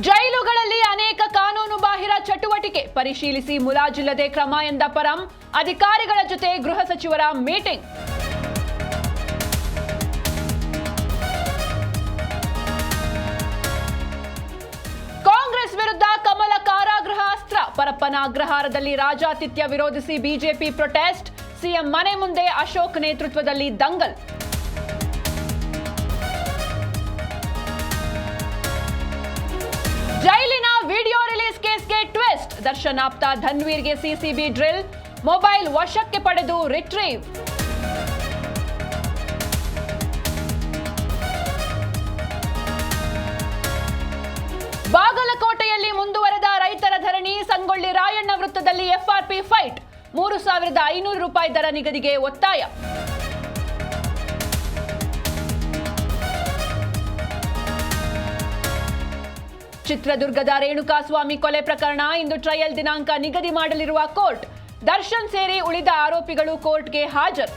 ಜೈಲುಗಳಲ್ಲಿ ಅನೇಕ ಕಾನೂನು ಬಾಹಿರ ಚಟುವಟಿಕೆ ಪರಿಶೀಲಿಸಿ ಮುಲಾಜಿಲ್ಲದೆ ಕ್ರಮ ಎಂದ ಪರಂ. ಅಧಿಕಾರಿಗಳ ಜೊತೆ ಗೃಹ ಸಚಿವರ ಮೀಟಿಂಗ್. ಕಾಂಗ್ರೆಸ್ ವಿರುದ್ಧ ಕಮಲ ಕಾರಾಗೃಹ ಅಸ್ತ್ರ. ಪರಪ್ಪನ ಅಗ್ರಹಾರದಲ್ಲಿ ರಾಜಾತಿಥ್ಯ ವಿರೋಧಿಸಿ ಬಿಜೆಪಿ ಪ್ರೊಟೆಸ್ಟ್. ಸಿಎಂ ಮನೆ ಮುಂದೆ ಅಶೋಕ್ ನೇತೃತ್ವದಲ್ಲಿ ದಂಗಲ್. ಜೈಲಿನ ವಿಡಿಯೋ ರಿಲೀಸ್ ಕೇಸ್ಗೆ ಟ್ವಿಸ್ಟ್. ದರ್ಶನ್ ಆಪ್ತ ಧನ್ವೀರ್ಗೆ ಸಿಸಿಬಿ ಡ್ರಿಲ್. ಮೊಬೈಲ್ ವಶಕ್ಕೆ ಪಡೆದು ರಿಟ್ರೀವ್. ಬಾಗಲಕೋಟೆಯಲ್ಲಿ ಮುಂದುವರೆದ ರೈತರ ಧರಣಿ. ಸಂಗೊಳ್ಳಿ ರಾಯಣ್ಣ ವೃತ್ತದಲ್ಲಿ ಎಫ್ಆರ್ಪಿ ಫೈಟ್. 3,500 ರೂಪಾಯಿ ದರ ನಿಗದಿಗೆ ಒತ್ತಾಯ. ಚಿತ್ರದುರ್ಗದ ರೇಣುಕಾಸ್ವಾಮಿ ಕೊಲೆ ಪ್ರಕರಣ ಇಂದು ಟ್ರಯಲ್ ದಿನಾಂಕ ನಿಗದಿ ಮಾಡಲಿರುವ ಕೋರ್ಟ್. ದರ್ಶನ್ ಸೇರಿ ಉಳಿದ ಆರೋಪಿಗಳು ಕೋರ್ಟ್ಗೆ ಹಾಜರು.